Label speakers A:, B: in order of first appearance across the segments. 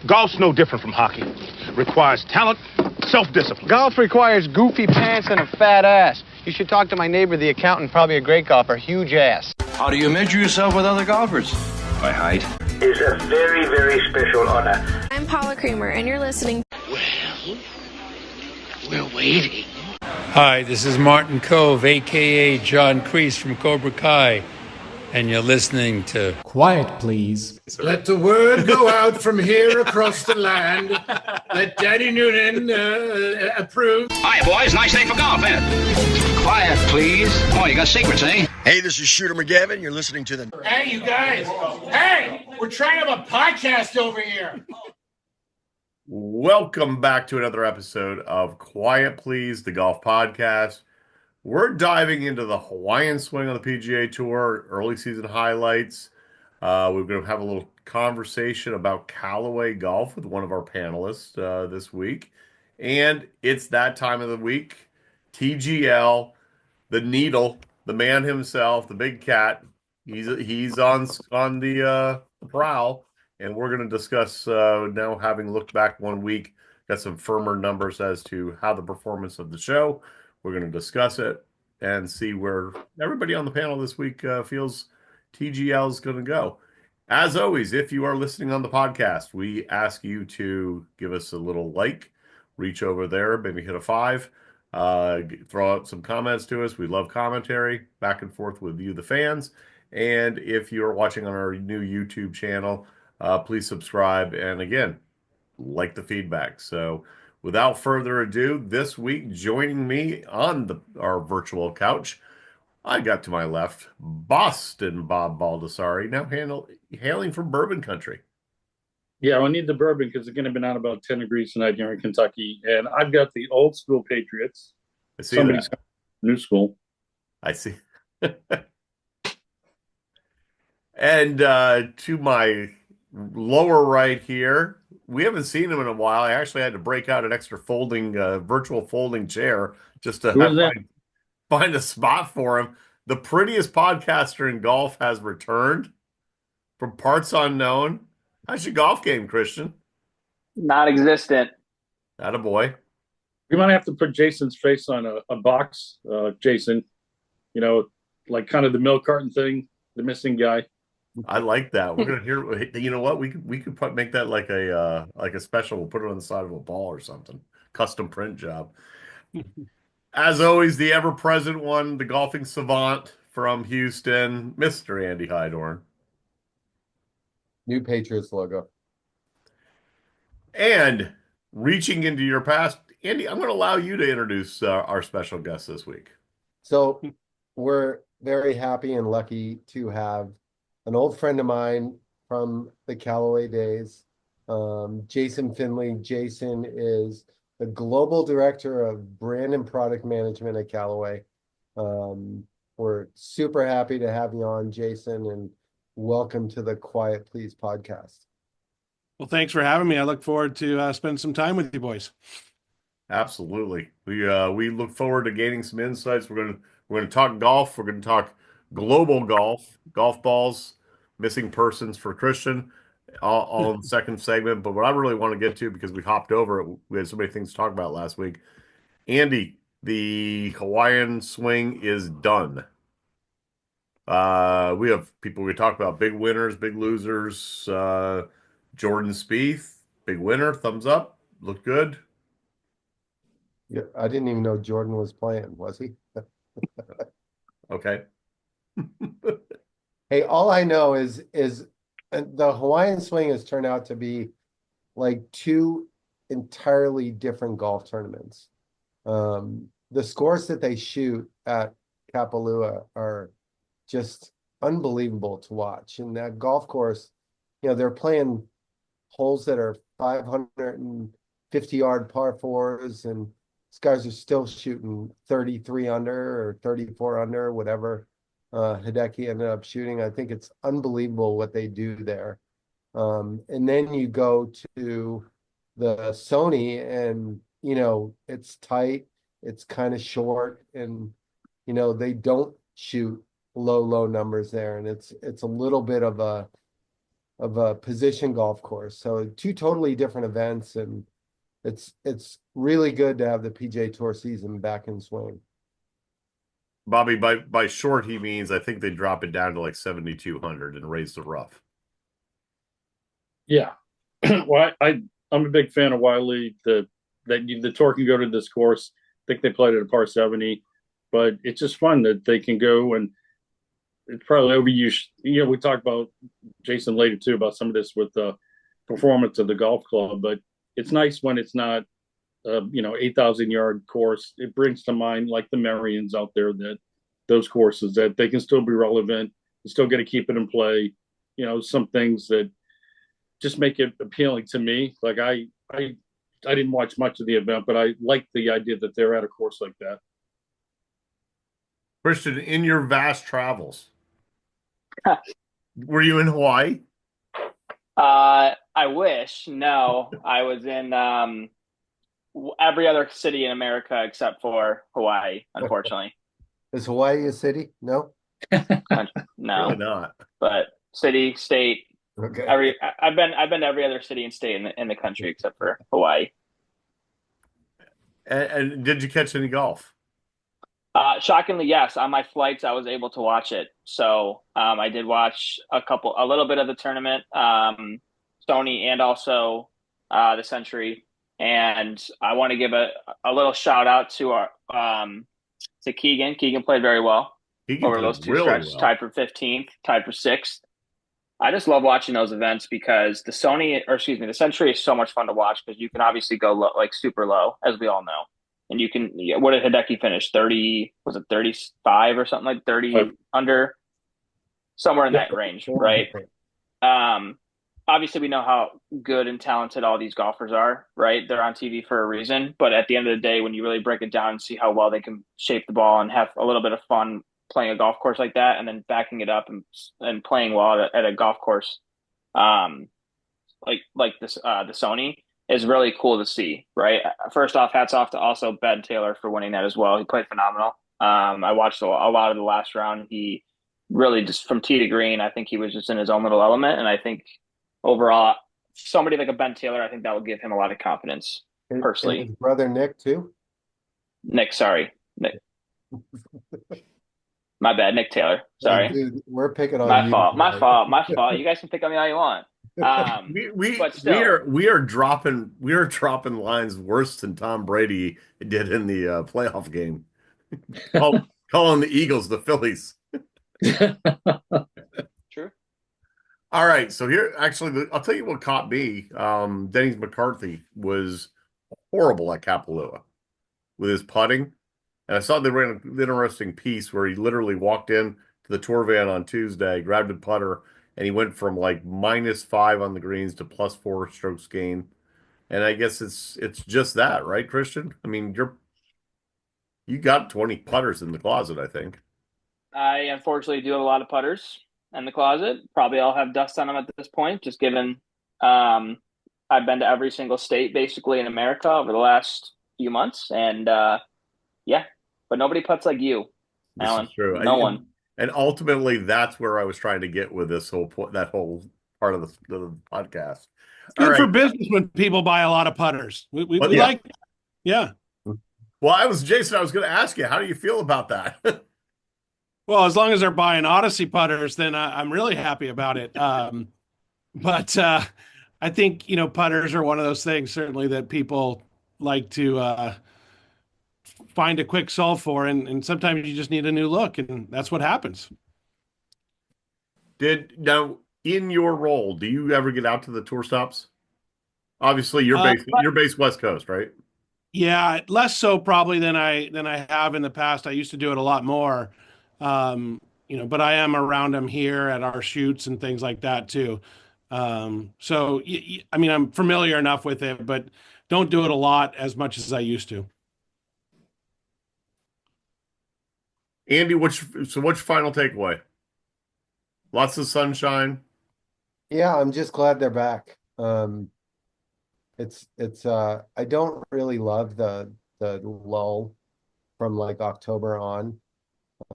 A: Golf's no different from hockey. Requires talent, self-discipline.
B: Golf requires goofy pants and a fat ass. You should talk to my neighbor, the accountant, probably a great golfer, huge ass.
C: How do you measure yourself with other golfers? By height.
D: It's a very, very special honor.
E: I'm Paula Creamer, and you're listening.
F: Well, we're waiting.
G: Hi, this is Martin Cove, a.k.a. John Kreese from Cobra Kai, and you're listening to
H: Quiet, Please.
I: Let the word go out from here across the land. Let Daddy Noonan approve.
C: Hi, boys. Nice day for golf, ain't it? Quiet, please. Oh, you got secrets, eh?
J: Hey, this is Shooter McGavin. You're listening to the...
I: Hey, you guys. Hey, we're trying to have a podcast over here.
K: Welcome back to another episode of Quiet Please, the golf podcast. We're diving into the Hawaiian Swing on the PGA Tour, early season highlights. We're going to have a little conversation about Callaway golf with one of our panelists this week. And it's that time of the week. TGL, the Needle, the man himself, the big cat. He's on the prowl. And we're going to discuss, now having looked back 1 week, got some firmer numbers as to how the performance of the show. We're going to discuss it and see where everybody on the panel this week feels TGL is going to go. As always, if you are listening on the podcast, we ask you to give us a little like, reach over there, maybe hit a 5, throw out some comments to us. We love commentary, back and forth with you, the fans. And if you're watching on our new YouTube channel, please subscribe, and again, like the feedback. So without further ado, this week joining me on our virtual couch, I got to my left, Boston Bob Baldessari, now hailing from Bourbon Country.
L: Yeah, I need the bourbon because it's going to be down about 10 degrees tonight here in Kentucky. And I've got the old school Patriots.
K: I see that.
L: New school.
K: I see. And to my lower right here, we haven't seen him in a while. I actually had to break out an extra virtual folding chair just to find a spot for him. The prettiest podcaster in golf has returned from parts unknown. How's your golf game, Christian?
M: Non-existent.
K: Attaboy.
L: We might have to put Jason's face on a box, Jason. You know, like kind of the milk carton thing, the missing guy.
K: I like that. We're gonna hear. You know what? We could make that like a special. We'll put it on the side of a ball or something. Custom print job. As always, the ever-present one, the golfing savant from Houston, Mr. Andy Hydorn.
N: New Patriots logo.
K: And reaching into your past, Andy, I'm going to allow you to introduce our special guest this week.
N: So we're very happy and lucky to have an old friend of mine from the Callaway days, Jason Finley. Jason is the global director of brand and product management at Callaway. We're super happy to have you on, Jason, and welcome to the Quiet Please podcast.
O: Well, thanks for having me. I look forward to spend some time with you boys.
K: Absolutely. We look forward to gaining some insights. We're going to talk golf. We're going to talk global golf balls, missing persons for Christian, all in the second segment. But what I really want to get to, because we hopped over it, we had so many things to talk about last week. Andy, the Hawaiian Swing is done. We have people we talk about, big winners, big losers. Jordan Spieth, big winner, thumbs up, looked good.
N: Yeah, I didn't even know Jordan was playing, was he?
K: Okay.
N: Hey, all I know is the Hawaiian Swing has turned out to be like two entirely different golf tournaments. The scores that they shoot at Kapalua are just unbelievable to watch. And that golf course, you know, they're playing holes that are 550-yard par fours, and these guys are still shooting 33 under or 34 under, whatever Hideki ended up shooting. I think it's unbelievable what they do there. And then you go to the Sony, and, you know, it's tight, it's kind of short, and, you know, they don't shoot low numbers there. And it's a little bit of a a position golf course. So two totally different events, and it's really good to have the PGA Tour season back in swing.
K: Bobby, by short, he means I think they drop it down to like 7,200 and raise the rough.
L: Yeah. Well, I'm a big fan of Wiley. The tour can go to this course. I think they played at a par 70, but it's just fun that they can go, and it's probably overused. You know, we talked about Jason later too about some of this with the performance of the golf club, but it's nice when it's not 8,000-yard course. It brings to mind like the Marions out there, that those courses that they can still be relevant, you still get to keep it in play. You know, some things that just make it appealing to me. Like I didn't watch much of the event, but I like the idea that they're at a course like that.
K: Christian, in your vast travels, were you in Hawaii?
M: I wish. No, I was in every other city in America except for Hawaii, unfortunately.
N: Is Hawaii a city? No?
M: No.
K: Really not.
M: But city, state,
N: Okay.
M: I've been to every other city and state in the country except for Hawaii.
K: And did you catch any golf?
M: Shockingly, yes. On my flights, I was able to watch it. So I did watch a little bit of the tournament, Sony, and also the Century. And I want to give a little shout out to our to Keegan. Keegan played very well over those two stretches. Tied for 15th, tied for 6th. I just love watching those events because the Century is so much fun to watch because you can obviously go low, like super low, as we all know. And you can, what did Hideki finish? 30, was it 35 or something, like 30 under? Somewhere in that range, right? Obviously, we know how good and talented all these golfers are, right? They're on TV for a reason. But at the end of the day, when you really break it down and see how well they can shape the ball and have a little bit of fun playing a golf course like that, and then backing it up and playing well at a golf course like this, the Sony, is really cool to see, right? First off, hats off to also Ben Taylor for winning that as well. He played phenomenal. I watched a lot of the last round. He really just from tee to green, I think he was just in his own little element. And I think overall, somebody like a Ben Taylor, I think that would give him a lot of confidence personally.
N: And his brother Nick too?
M: Nick. My bad, Nick Taylor. Sorry.
N: Dude, we're picking on
M: my
N: you.
M: My fault. You guys can pick on me all you want.
K: We are dropping lines worse than Tom Brady did in the playoff game. Calling the Eagles the Phillies.
M: True.
K: All right, so here actually, I'll tell you what caught me. Denny's McCarthy was horrible at Kapalua with his putting. And I saw they ran an interesting piece where he literally walked in to the tour van on Tuesday, grabbed a putter, and he went from like -5 on the greens to +4 strokes gain. And I guess it's just that, right, Christian? I mean, you got 20 putters in the closet, I think.
M: I unfortunately do have a lot of putters in the closet. Probably all have dust on them at this point, just given I've been to every single state basically in America over the last few months. And yeah, but nobody puts like you, Alan.
K: This is true.
M: No one.
K: And ultimately, that's where I was trying to get with this that whole part of the podcast.
O: It's good for business when people buy a lot of putters. We like, yeah.
K: Well, Jason, I was going to ask you, how do you feel about that?
O: Well, as long as they're buying Odyssey putters, then I'm really happy about it. But I think, putters are one of those things certainly that people like to find a quick solve for, and sometimes you just need a new look, and that's what happens.
K: Now, in your role, do you ever get out to the tour stops? Obviously, you're based West Coast, right?
O: Yeah, less so probably than I have in the past. I used to do it a lot more, but I am around them here at our shoots and things like that too. So I mean, I'm familiar enough with it, but don't do it a lot as much as I used to.
K: Andy, what's your final takeaway? Lots of sunshine.
N: Yeah, I'm just glad they're back. It's I don't really love the lull from like October on.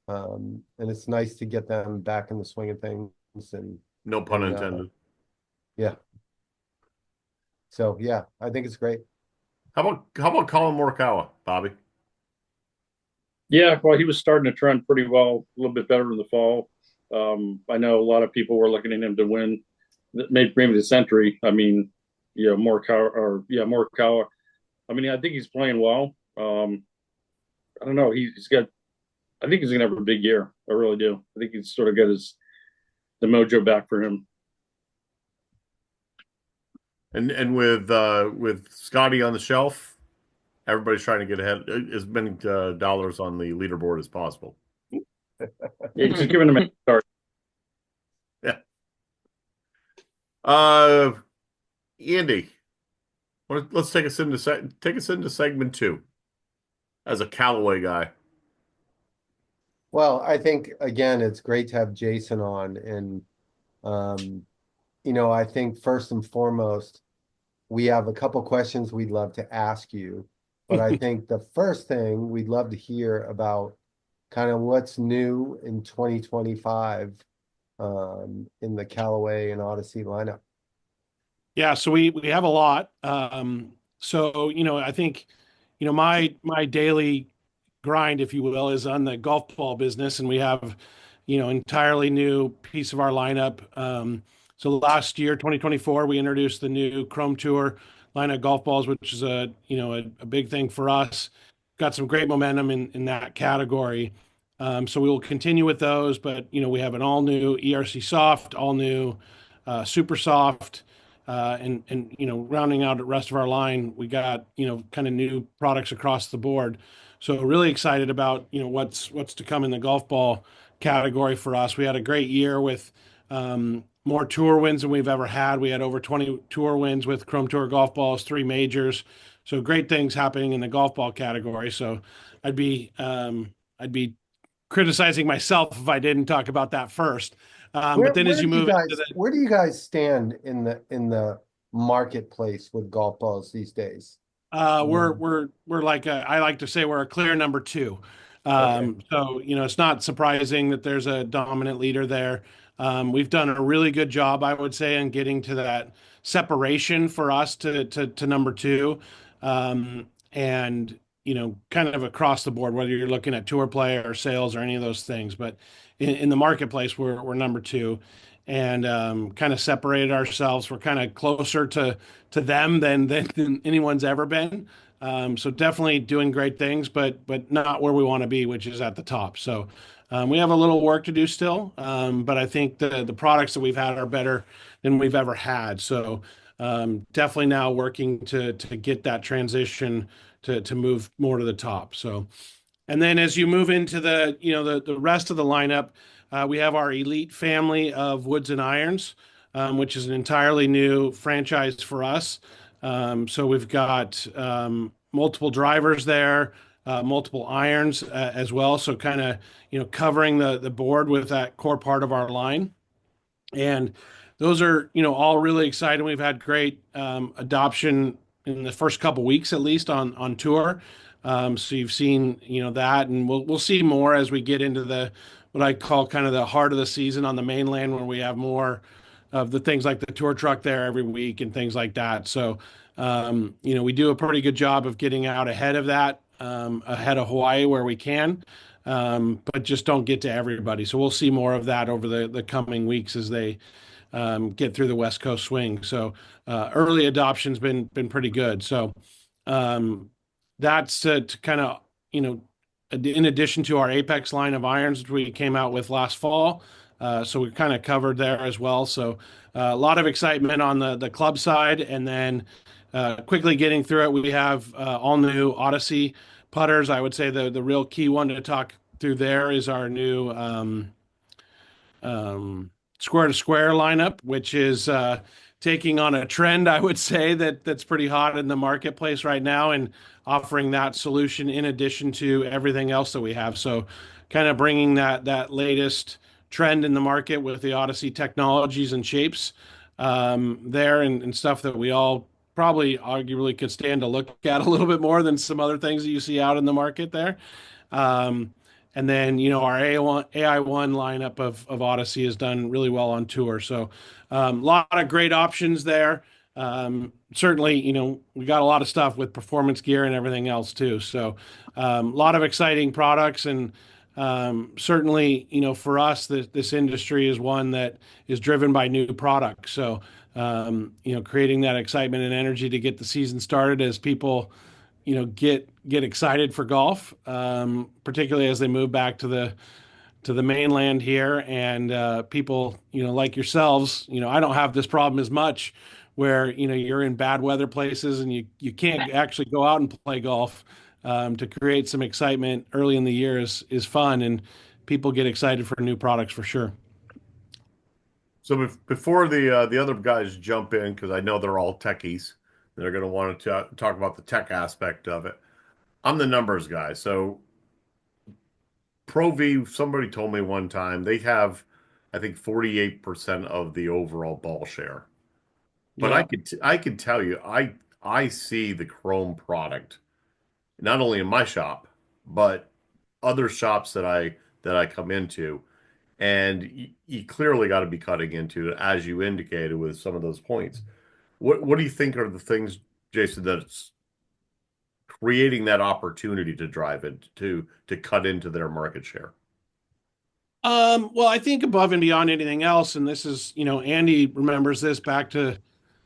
N: And it's nice to get them back in the swing of things, and
K: no pun intended.
N: Yeah. So yeah, I think it's great.
K: How about Colin Morikawa, Bobby?
L: Yeah, well, he was starting to trend pretty well, a little bit better in the fall. I know a lot of people were looking at him to win, maybe the Century. I mean, Morikawa. I mean, I think he's playing well. I don't know. He's got. I think he's gonna have a big year. I really do. I think he's sort of got the mojo back for him.
K: And with Scotty on the shelf, everybody's trying to get ahead as many dollars on the leaderboard as possible.
L: Yeah, just giving him a start.
K: Yeah. Andy, let's take us into segment 2 as a Callaway guy.
N: Well, I think again, it's great to have Jason on, and I think first and foremost, we have a couple questions we'd love to ask you, but I think the first thing we'd love to hear about kind of what's new in 2025 in the Callaway and Odyssey lineup.
O: Yeah, so we have a lot. So I think my daily grind, if you will, is on the golf ball business, and we have entirely new piece of our lineup. So last year, 2024, we introduced the new Chrome Tour line of golf balls, which is a big thing for us. Got some great momentum in that category. So we will continue with those, but we have an all new ERC Soft, all new Super Soft, and rounding out the rest of our line, we got kind of new products across the board. So really excited about what's to come in the golf ball category for us. We had a great year with more tour wins than we've ever had. We had over 20 tour wins with Chrome Tour golf balls, 3 majors. So great things happening in the golf ball category. So I'd be criticizing myself if I didn't talk about that first. But then as you move into the,
N: where do you guys stand in the marketplace with golf balls these days?
O: we're like I like to say we're a clear number 2. So it's not surprising that there's a dominant leader there. We've done a really good job, I would say, in getting to that separation for us to number 2. And kind of across the board, whether you're looking at tour play or sales or any of those things, but in the marketplace, we're number 2, and kind of separated ourselves. We're kind of closer to them than anyone's ever been. So definitely doing great things, but not where we want to be, which is at the top. So we have a little work to do still, but I think the products that we've had are better than we've ever had. So definitely now working to get that transition to move more to the top. So, and then as you move into the rest of the lineup, we have our Elite family of woods and irons, which is an entirely new franchise for us. So we've got multiple drivers there, multiple irons as well. So kind of covering the board with that core part of our line, and those are all really exciting. We've had great adoption in the first couple weeks, at least on tour. So you've seen that, and we'll see more as we get into what I call kind of the heart of the season on the mainland, where we have more of the things like the tour truck there every week and things like that. So we do a pretty good job of getting out ahead of that, ahead of Hawaii where we can, but just don't get to everybody. So we'll see more of that over the coming weeks as they get through the West Coast swing. So early adoption's been pretty good. So that's to kind of in addition to our Apex line of irons, which we came out with last fall. So we kind of covered there as well. So a lot of excitement on the club side, and then quickly getting through it, we have all new Odyssey putters. I would say the real key one to talk through there is our new square to square lineup, which is taking on a trend, I would say, that's pretty hot in the marketplace right now, and offering that solution in addition to everything else that we have. So kind of bringing that latest trend in the market with the Odyssey technologies and shapes there, and stuff that we all probably arguably could stand to look at a little bit more than some other things that you see out in the market there. And then, our AI1 lineup of Odyssey has done really well on tour. So a lot of great options there. Certainly, we got a lot of stuff with performance gear and everything else too. So a lot of exciting products. And certainly, for us, this industry is one that is driven by new products. So, creating that excitement and energy to get the season started as people get excited for golf, particularly as they move back to the mainland here, and people like yourselves. I don't have this problem as much, where you're in bad weather places and you can't actually go out and play golf. To create some excitement early in the year is fun, and people get excited for new products for sure.
K: So before the other guys jump in, because I know they're all techies, they're going to want to talk about the tech aspect of it. I'm the numbers guy. So Pro V, somebody told me one time they have, I think, 48% of the overall ball share. But
O: Yeah.
K: I could tell you, I see the Chrome product not only in my shop, but other shops that I come into, and you clearly got to be cutting into it, as you indicated with some of those points. What do you think are the things, Jason, that's creating that opportunity to drive it to cut into their market share?
O: Well, I think above and beyond anything else, and this is, Andy remembers this back to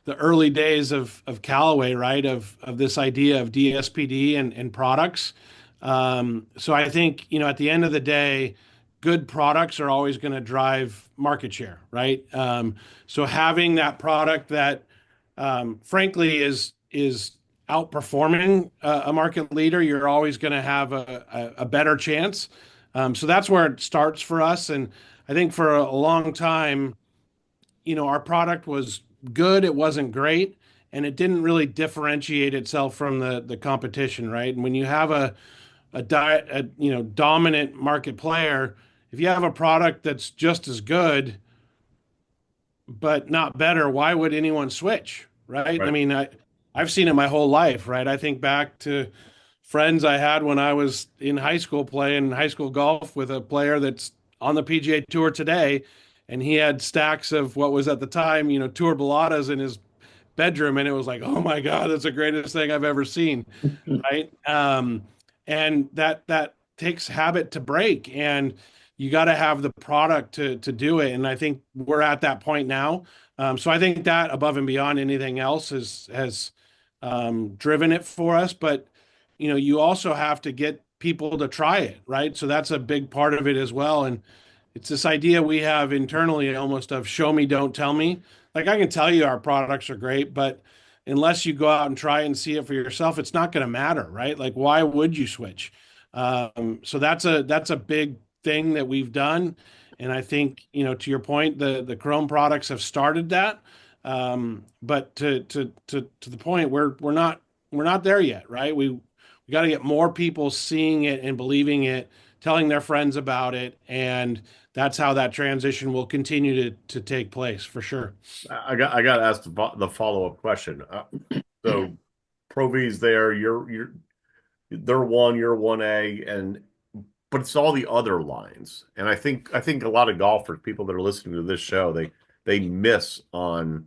O: the early days of Callaway, right? Of this idea of DSPD and products. So I think, at the end of the day, good products are always going to drive market share, right? So having that product that, frankly, is outperforming a market leader, you're always going to have a better chance. So that's where it starts for us. And I think for a long time, our product was good, it wasn't great, and it didn't really differentiate itself from the competition, right? And when you have a dominant market player, if you have a product that's just as good but not better, why would anyone switch, right? I
K: Right.
O: mean, I've seen it my whole life, right? I think back to friends I had when I was in high school playing high school golf with a player that's on the PGA Tour today, and he had stacks of what was at the time, Tour Baladas in his bedroom, and it was like, oh my God, that's the greatest thing I've ever seen, right? And that takes habit to break, and you got to have the product to do it. And I think we're at that point now. So I think that above and beyond anything else has driven it for us. But you also have to get people to try it, right? So that's a big part of it as well. And it's this idea we have internally almost of show me, don't tell me. Like, I can tell you our products are great, but unless you go out and try and see it for yourself, it's not going to matter, right? Like, why would you switch? So that's a big thing that we've done. And I think, to your point, the Chrome products have started that. But to the point where we're not there yet, right? We got to get more people seeing it and believing it, telling their friends about it, and that's how that transition will continue to take place for sure.
K: I got to ask the follow-up question. So Pro V's there, they're one, you're 1A, but it's all the other lines. And I think a lot of golfers, people that are listening to this show, they miss on.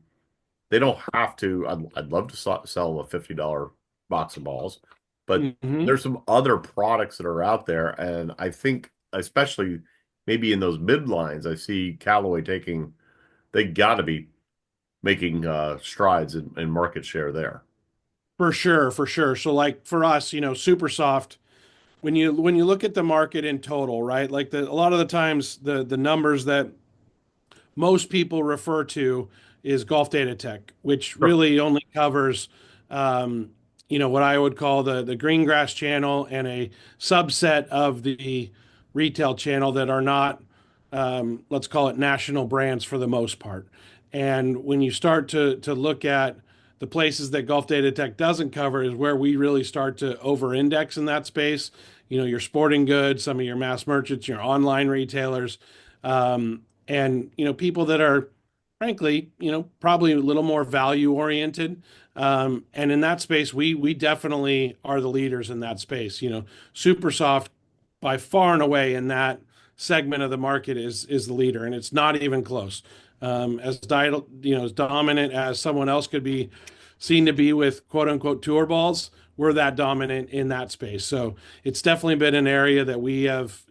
K: They don't have to. I'd love to sell a $50 box of balls, but there's some other products that are out there, and I think especially maybe in those mid lines, I see Callaway they got to be making strides in market share there.
O: For sure. So like for us, Super Soft, when you look at the market in total, right? Like a lot of the times the numbers that most people refer to is Golf Data Tech, which really only covers what I would call the green grass channel and a subset of the retail channel that are not let's call it national brands for the most part. And when you start to look at the places that Golf Data Tech doesn't cover is where we really start to over-index in that space. Your sporting goods, some of your mass merchants, your online retailers, and people that are frankly, probably a little more value oriented. And in that space, we definitely are the leaders in that space. Super Soft by far and away in that segment of the market is the leader, and it's not even close. As as dominant as someone else could be seen to be with quote unquote tour balls, we're that dominant in that space. So it's definitely been an area that we have,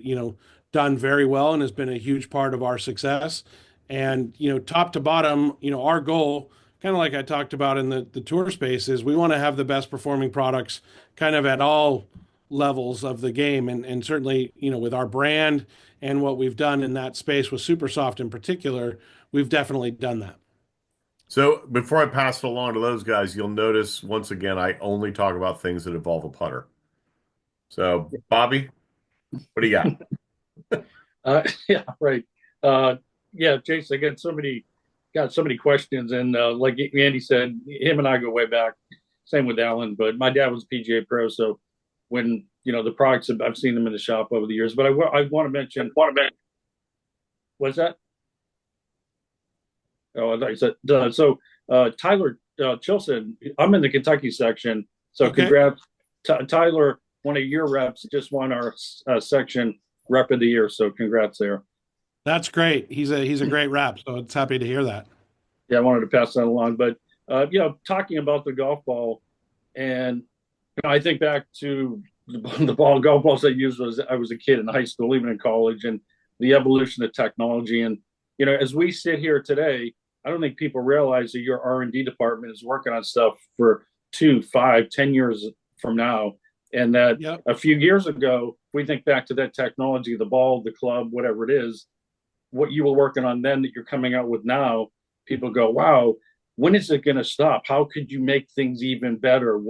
O: done very well and has been a huge part of our success. And, top to bottom, our goal, kind of like I talked about in the tour space, is we want to have the best performing products kind of at all levels of the game. And certainly, with our brand and what we've done in that space with Supersoft in particular, we've definitely done that.
K: So before I pass it along to those guys, you'll notice once again, I only talk about things that involve a putter. So Bobby, what do you got?
L: Yeah, right. Yeah, Jason, I got so many questions, and like Andy said, him and I go way back. Same with Alan, but my dad was a PGA pro, so when the products, I've seen them in the shop over the years. But I want to mention. What's that? Oh, I thought you said so. Tyler Chilson, I'm in the Kentucky section, so
O: Okay.
L: Congrats, Tyler. One of your reps just won our section rep of the year, so congrats there.
O: That's great. He's a great rep, so it's happy to hear that.
L: Yeah, I wanted to pass that along. But talking about the golf ball, and I think back to the golf balls I used was I was a kid in high school, even in college, and the evolution of technology. And as we sit here today, I don't think people realize that your R&D department is working on stuff for 2, 5, 10 years from now. And that a few years ago, if we think back to that technology, the ball, the club, whatever it is, what you were working on then that you're coming out with now, people go, wow, when is it going to stop? How could you make things even better?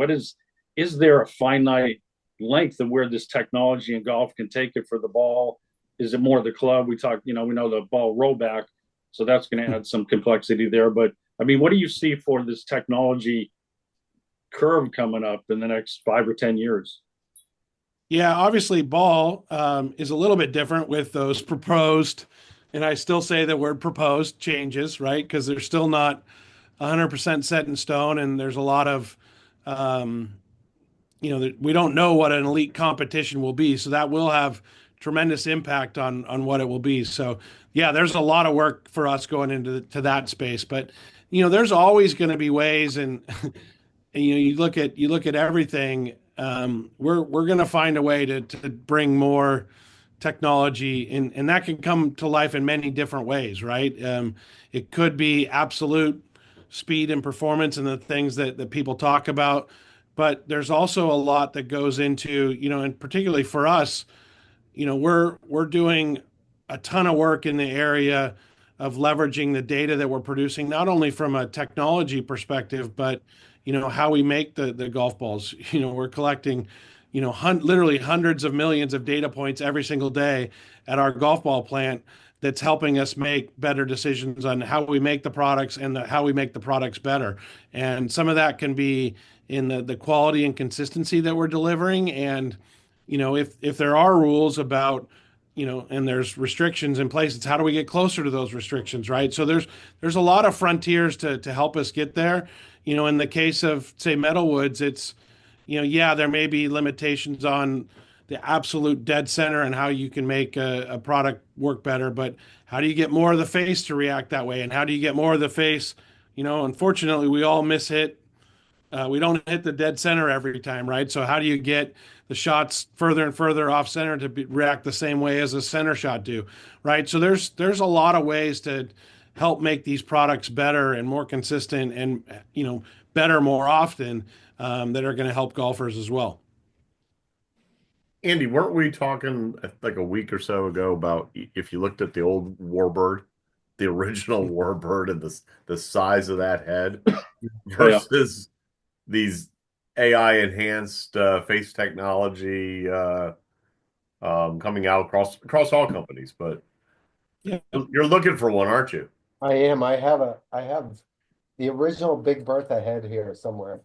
L: Is there a finite length of where this technology in golf can take it for the ball? Is it more the club? We know the ball rollback, so that's going to add some complexity there. But I mean, what do you see for this technology curve coming up in the next 5 or 10 years?
O: Yeah, obviously ball is a little bit different with those proposed, and I still say the word proposed changes, right? Because they're still not 100% set in stone, and there's a lot of, we don't know what an elite competition will be, so that will have tremendous impact on what it will be. So yeah, there's a lot of work for us going into that space, but there's always going to be ways, and you look at everything. We're going to find a way to bring more technology, and that can come to life in many different ways, right? It could be absolute speed and performance and the things that people talk about, but there's also a lot that goes into, and particularly for us, we're doing a ton of work in the area of leveraging the data that we're producing, not only from a technology perspective, but how we make the golf balls. We're collecting literally hundreds of millions of data points every single day at our golf ball plant that's helping us make better decisions on how we make the products and how we make the products better. And some of that can be in the quality and consistency that we're delivering. And if there are rules about and there's restrictions in place, it's how do we get closer to those restrictions, right? So there's a lot of frontiers to help us get there. In the case of, say, metalwoods, it's there may be limitations on the absolute dead center and how you can make a product work better, but how do you get more of the face to react that way? And how do you get more of the face? Unfortunately, we all miss hit. We don't hit the dead center every time, right? So how do you get the shots further and further off center to react the same way as a center shot do, right? So there's a lot of ways to help make these products better and more consistent and better more often that are going to help golfers as well.
K: Andy, weren't we talking like a week or so ago about if you looked at the old Warbird, the original Warbird, and the size of that head versus these AI enhanced face technology coming out across all companies? But you're looking for one, aren't you?
N: I am. I have the original Big Bertha head here somewhere.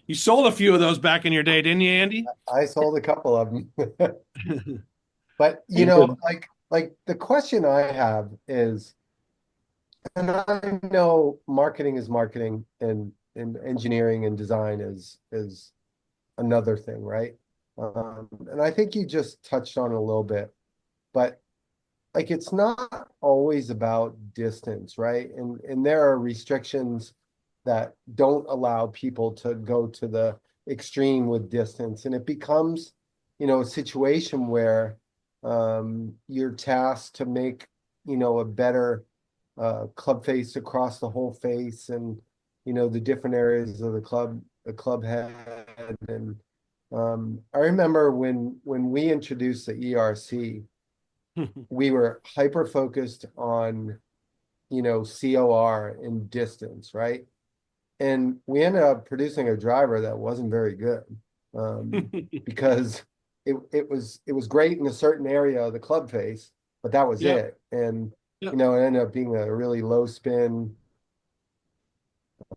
O: You sold a few of those back in your day, didn't you, Andy?
N: I sold a couple of them. But like the question I have is, and I know marketing is marketing and engineering and design is another thing, right? And I think you just touched on it a little bit, but like it's not always about distance, right? And there are restrictions that don't allow people to go to the extreme with distance, and it becomes, a situation where you're tasked to make, a better club face across the whole face, and the different areas of the club head. And I remember when we introduced the ERC, we were hyper focused on COR and distance, right? And we ended up producing a driver that wasn't very good, because it was great in a certain area of the club face, but that was it. And it ended up being a really low spin,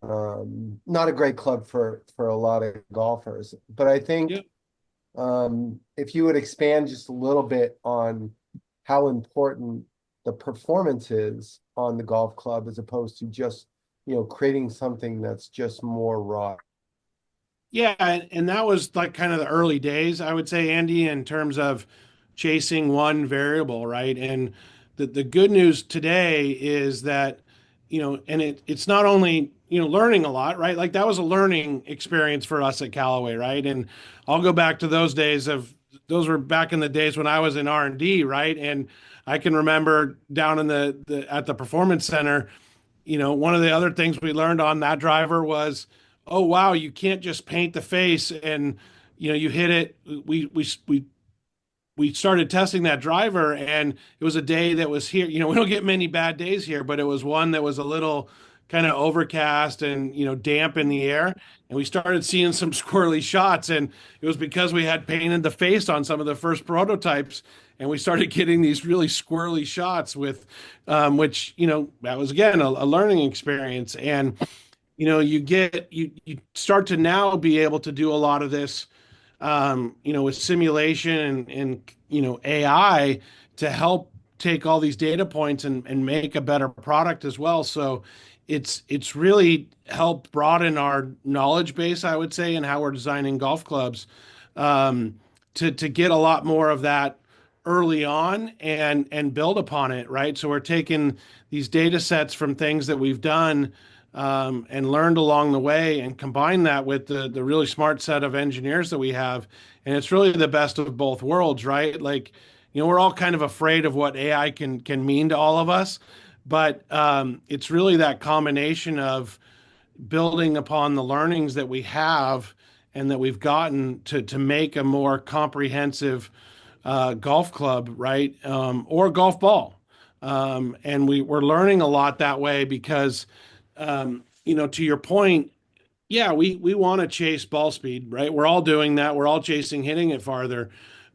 N: not a great club for a lot of golfers. But I think if you would expand just a little bit on how important the performance is on the golf club, as opposed to just creating something that's just more raw.
O: Yeah, and that was like kind of the early days, I would say, Andy, in terms of chasing one variable, right? And the good news today is that, and it's not only, learning a lot, right? Like that was a learning experience for us at Callaway, right? And I'll go back to those those were back in the days when I was in R&D, right? And I can remember down in at the Performance Center, one of the other things we learned on that driver was, oh wow, you can't just paint the face and you hit it. We started testing that driver, and it was a day that was here. We don't get many bad days here, but it was one that was a little kind of overcast and damp in the air, and we started seeing some squirrely shots, and it was because we had painted the face on some of the first prototypes, and we started getting these really squirrely shots with which that was again a learning experience. And you start to now be able to do a lot of this with simulation and AI to help take all these data points and make a better product as well. So it's really helped broaden our knowledge base, I would say, in how we're designing golf clubs, to get a lot more of that early on and build upon it, right? So we're taking these data sets from things that we've done and learned along the way, and combine that with the really smart set of engineers that we have. And it's really the best of both worlds, right? Like, we're all kind of afraid of what AI can mean to all of us, but it's really that combination of building upon the learnings that we have and that we've gotten to make a more comprehensive golf club, right? Or golf ball. And we're learning a lot that way because, to your point, we want to chase ball speed, right? We're all doing that. We're all chasing hitting it farther.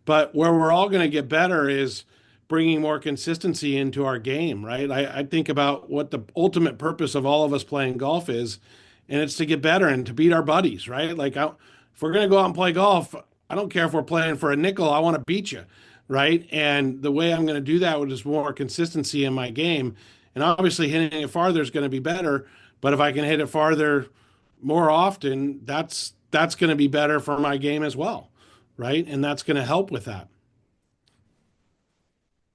O: But where we're all going to get better is bringing more consistency into our game, right? I think about what the ultimate purpose of all of us playing golf is, and it's to get better and to beat our buddies, right? Like, if we're going to go out and play golf, I don't care if we're playing for a nickel. I want to beat you, right? And the way I'm going to do that with is more consistency in my game. And obviously hitting it farther is going to be better, but if I can hit it farther more often, that's going to be better for my game as well, right? And that's going to help with that.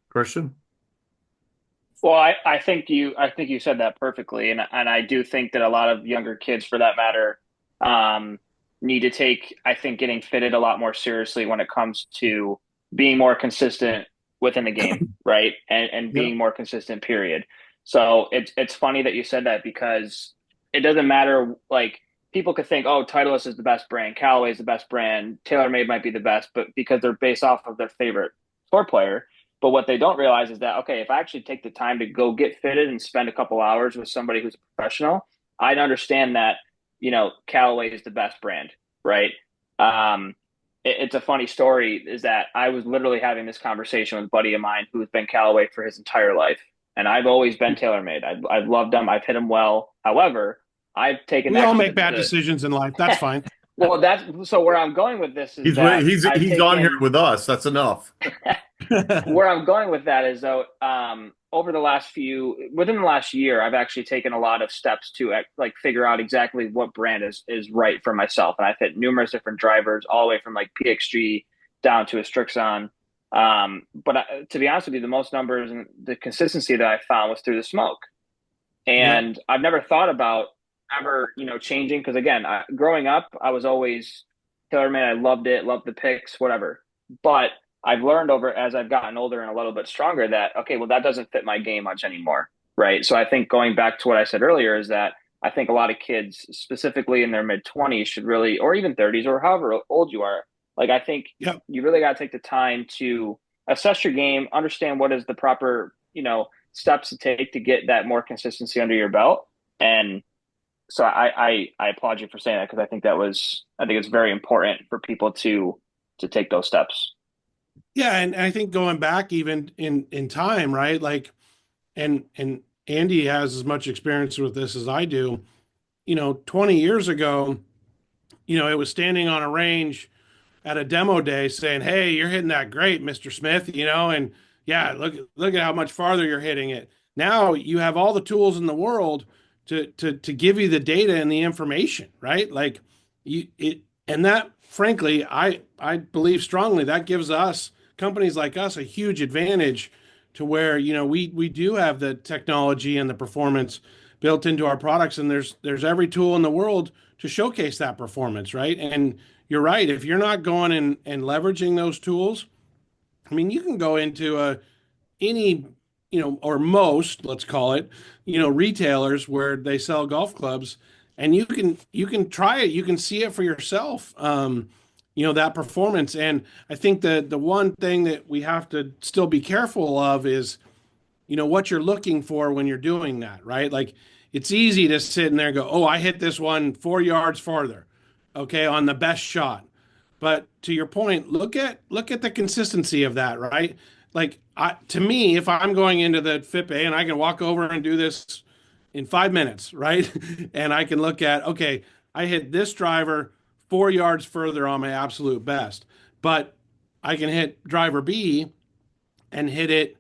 K: Christian?
M: Well, I think you said that perfectly, and I do think that a lot of younger kids, for that matter, need to take, I think, getting fitted a lot more seriously when it comes to being more consistent within the game, right? And being more consistent, period. So it's funny that you said that, because it doesn't matter. Like, people could think, oh, Titleist is the best brand, Callaway is the best brand, TaylorMade might be the best, but because they're based off of their favorite tour player. But what they don't realize is that, okay, if I actually take the time to go get fitted and spend a couple hours with somebody who's a professional, I'd understand that, Callaway is the best brand, right? It's a funny story, is that I was literally having this conversation with a buddy of mine who's been Callaway for his entire life. And I've always been TaylorMade. I've loved them. I've hit them well. However, I've taken.
O: We all make bad decisions in life. That's fine.
M: Well, so where I'm going with this is
K: he's on here with us. That's enough.
M: Where I'm going with that is, though, within the last year, I've actually taken a lot of steps to like figure out exactly what brand is right for myself. And I've hit numerous different drivers all the way from like PXG down to a Strixon. To be honest with you, the most numbers and the consistency that I found was through the smoke. And I've never thought about ever, changing. Because again, growing up, I was always TaylorMade. I loved it, loved the picks, whatever. But I've learned as I've gotten older and a little bit stronger that, okay, well, that doesn't fit my game much anymore. Right. So I think going back to what I said earlier is that I think a lot of kids, specifically in their mid-20s, should really, or even 30s or however old you are, like, I think you really got to take the time to assess your game, understand what is the proper, steps to take to get that more consistency under your belt. And so I applaud you for saying that, because I think it's very important for people to take those steps.
O: Yeah, and I think going back even in time, right? Like, and Andy has as much experience with this as I do. 20 years ago, it was standing on a range at a demo day saying, "Hey, you're hitting that great, Mr. Smith," and yeah, look at how much farther you're hitting it. Now you have all the tools in the world to give you the data and the information, right? Like and that, frankly, I believe strongly that gives us, companies like us, a huge advantage to where, we do have the technology and the performance built into our products, and there's every tool in the world to showcase that performance, right? And you're right, if you're not going and leveraging those tools, I mean, you can go into any, or most, let's call it, retailers where they sell golf clubs, and you can try it, you can see it for yourself. That performance. And I think that the one thing that we have to still be careful of is, what you're looking for when you're doing that, right? Like, it's easy to sit in there and go, "Oh, I hit this one 4 yards farther, okay, on the best shot." But to your point, look at the consistency of that, right? Like, to me, if I'm going into the FIPA and I can walk over and do this in 5 minutes, right? And I can look at, okay, I hit this driver 4 yards further on my absolute best, but I can hit driver B and hit it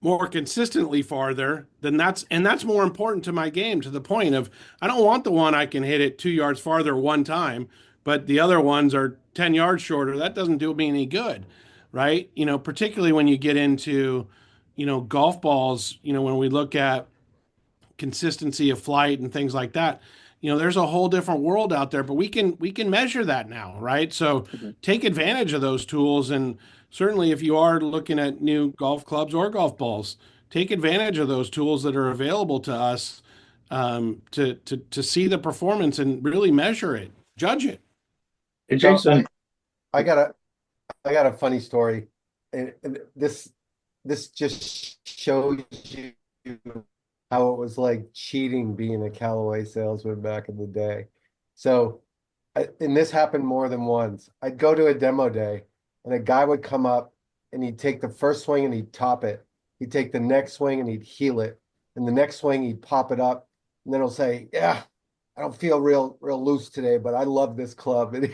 O: more consistently farther, then that's more important to my game, to the point of, I don't want the one I can hit it 2 yards farther one time, but the other ones are 10 yards shorter. That doesn't do me any good, right? Particularly when you get into, golf balls, when we look at consistency of flight and things like that, there's a whole different world out there, but we can measure that now, right? So take advantage of those tools. And certainly if you are looking at new golf clubs or golf balls, take advantage of those tools that are available to us, to see the performance and really measure it, judge it.
L: Hey, Jason,
N: I got a funny story. And this just shows you how it was like cheating being a Callaway salesman back in the day. So, and this happened more than once. I'd go to a demo day, and a guy would come up, and he'd take the first swing and he'd top it. He'd take the next swing and he'd heel it. And the next swing, he'd pop it up. And then he'll say, "Yeah, I don't feel real loose today, but I love this club." And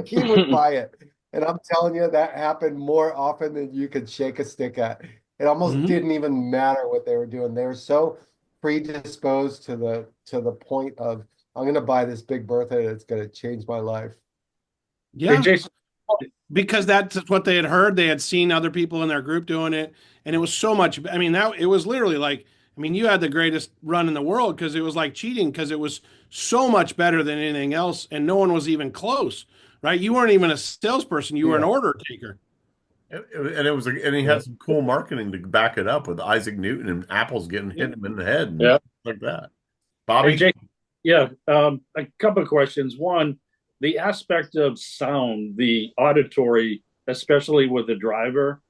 N: he would buy it. And I'm telling you, that happened more often than you could shake a stick at. It almost didn't even matter what they were doing. They were so predisposed to the point of, "I'm going to buy this Big Bertha and it's going to change my life."
O: Yeah.
L: Hey, Jason,
O: because that's what they had heard. They had seen other people in their group doing it. And it was so much, it was literally like, you had the greatest run in the world, because it was like cheating, because it was so much better than anything else. And no one was even close, right? You weren't even a salesperson. You were an order taker.
K: And he had some cool marketing to back it up, with Isaac Newton and apples hitting him in the head, and like that. Bobby,
L: hey, Jason, a couple of questions. One, the aspect of sound, the auditory, especially with the driver,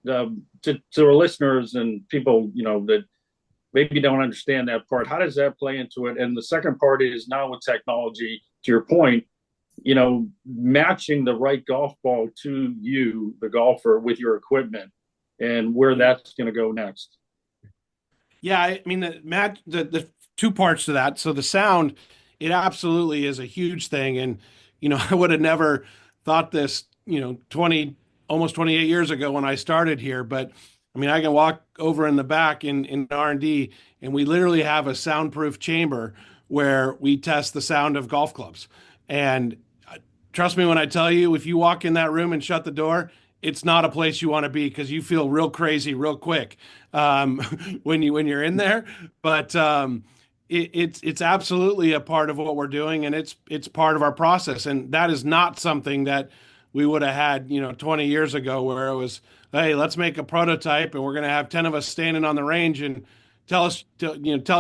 L: to our listeners and people, that maybe don't understand that part. How does that play into it? And the second part is, now with technology, to your point, matching the right golf ball to you, the golfer, with your equipment, and where that's going to go next.
O: Yeah, the two parts to that. So the sound, it absolutely is a huge thing. And, I would have never thought this, almost 28 years ago when I started here. But I mean, I can walk over in the back in R&D, and we literally have a soundproof chamber where we test the sound of golf clubs. And trust me when I tell you, if you walk in that room and shut the door, it's not a place you want to be because you feel real crazy real quick when you're in there. But it's absolutely a part of what we're doing, and it's part of our process. And that is not something that we would have had 20 years ago, where it was, hey, let's make a prototype and we're going to have 10 of us standing on the range and tell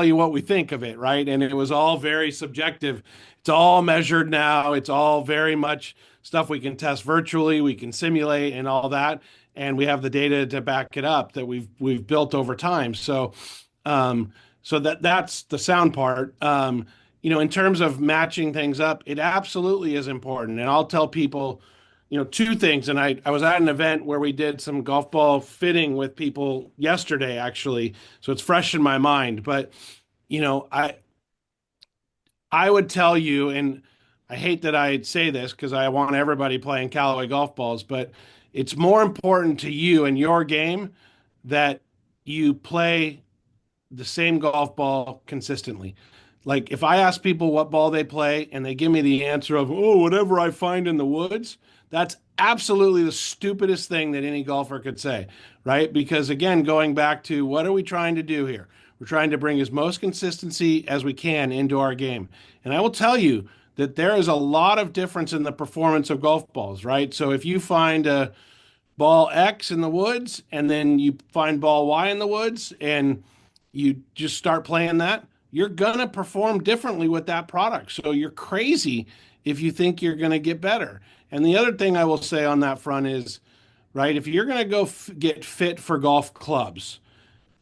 O: you what we think of it, right? And it was all very subjective. It's all measured now. It's all very much stuff we can test virtually, we can simulate and all that, and we have the data to back it up that we've built over time. So that's the sound part. In terms of matching things up, it absolutely is important. And I'll tell people two things. And I was at an event where we did some golf ball fitting with people yesterday, actually. So it's fresh in my mind. But, I would tell you, and I hate that I say this because I want everybody playing Callaway golf balls, but it's more important to you and your game that you play the same golf ball consistently. Like if I ask people what ball they play and they give me the answer of, oh, whatever I find in the woods, that's absolutely the stupidest thing that any golfer could say, right? Because again, going back to what are we trying to do here? We're trying to bring as most consistency as we can into our game. And I will tell you that there is a lot of difference in the performance of golf balls, right? So if you find a ball X in the woods and then you find ball Y in the woods and you just start playing that, you're going to perform differently with that product. So you're crazy if you think you're going to get better. And the other thing I will say on that front is, right, if you're going to go get fit for golf clubs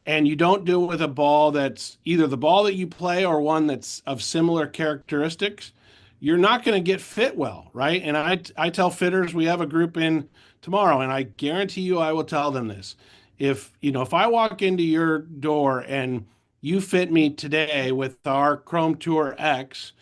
O: and you don't do it with a ball that's either the ball that you play or one that's of similar characteristics, you're not going to get fit well, right? And I tell fitters, we have a group in tomorrow, and I guarantee you I will tell them this. If I walk into your door and you fit me today with our Chrome Tour X,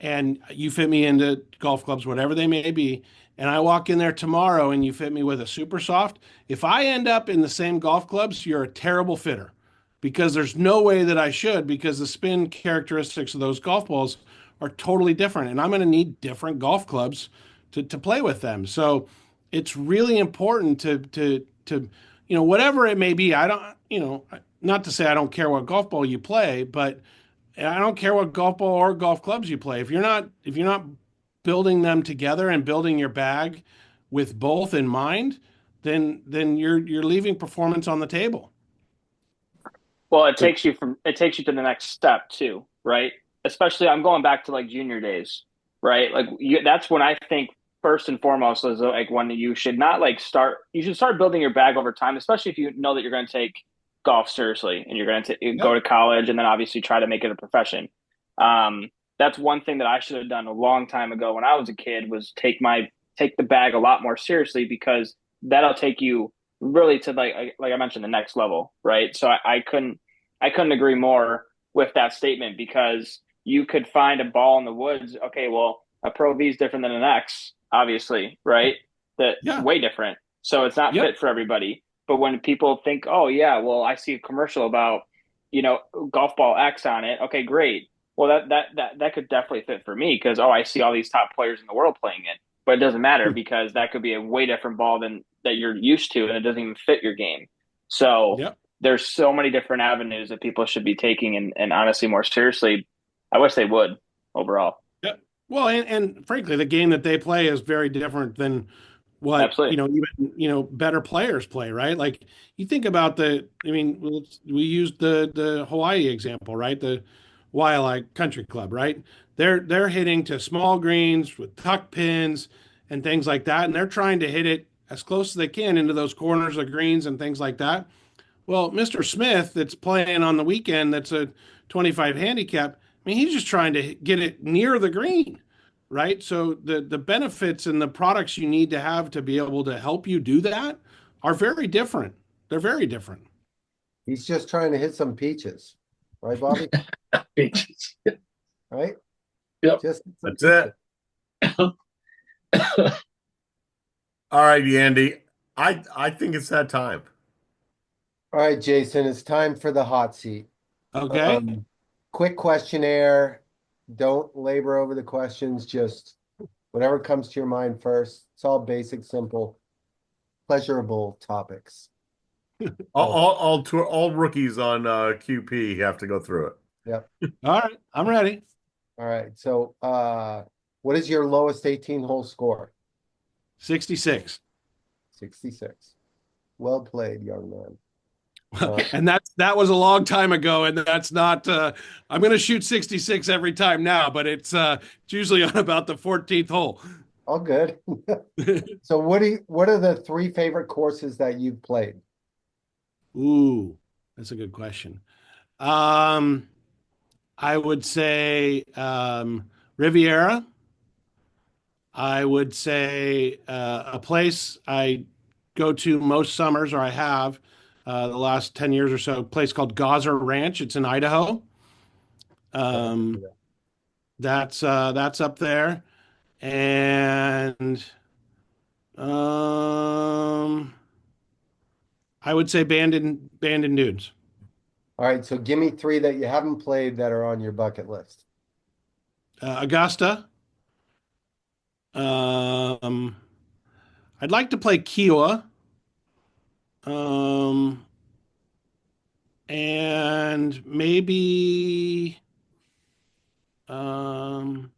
O: and you fit me into golf clubs, whatever they may be, and I walk in there tomorrow and you fit me with a super soft, if I end up in the same golf clubs, you're a terrible fitter because there's no way that I should, because the spin characteristics of those golf balls are totally different, and I'm going to need different golf clubs to play with them. So it's really important to whatever it may be. I don't, not to say I don't care what golf ball you play, but I don't care what golf ball or golf clubs you play. If you're not building them together and building your bag with both in mind, then you're leaving performance on the table.
M: Well, it takes you to the next step too, right? Especially I'm going back to like junior days, right? Like that's when I think first and foremost is like when you should not you should start building your bag over time, especially if you know that you're going to take golf seriously and you're going to go to college and then obviously try to make it a profession. That's one thing that I should have done a long time ago when I was a kid, was take the bag a lot more seriously, because that'll take you really to like I mentioned, the next level, right? So I couldn't agree more with that statement, because you could find a ball in the woods. Okay, well, a Pro V is different than an X, obviously, right? Way different. So it's not fit for everybody. But when people think, oh yeah, well, I see a commercial about, golf ball X on it. Okay, great. Well, that could definitely fit for me, because, I see all these top players in the world playing it. But it doesn't matter, because that could be a way different ball than that you're used to, and it doesn't even fit your game. So there's so many different avenues that people should be taking, and honestly more seriously. I wish they would overall.
O: Yeah. Well, and frankly, the game that they play is very different than what even better players play, right? Like you think about we used the Hawaii example, right? The Waialae Country Club, right? They're hitting to small greens with tuck pins and things like that, and they're trying to hit it as close as they can into those corners of greens and things like that. Well, Mr. Smith that's playing on the weekend, that's a 25 handicap, he's just trying to get it near the green, right? So the benefits and the products you need to have to be able to help you do that are very different. They're very different.
N: He's just trying to hit some peaches. Right, Bobby?
L: Peaches.
N: Right?
L: Yep.
K: That's it. All right, Andy. I think it's that time.
N: All right, Jason, it's time for the hot seat.
O: Okay.
N: Quick questionnaire. Don't labor over the questions. Just whatever comes to your mind first. It's all basic, simple, pleasurable topics.
K: All rookies on QP have to go through it.
N: Yep.
O: All right, I'm ready.
N: All right. So, what is your lowest 18-hole score?
O: 66.
N: 66. Well played, young man.
O: And that was a long time ago, and that's not. I'm going to shoot 66 every time now, but it's usually on about the 14th hole.
N: All good. So, what are the 3 favorite courses that you've played?
O: Ooh, that's a good question. I would say Riviera. I would say a place I go to most summers, or I have the last 10 years or so, a place called Gosser Ranch. It's in Idaho. That's up there. And I would say Bandon Dunes.
N: All right, so give me 3 that you haven't played that are on your bucket list.
O: Augusta. I'd like to play Kiowa. And maybe Pine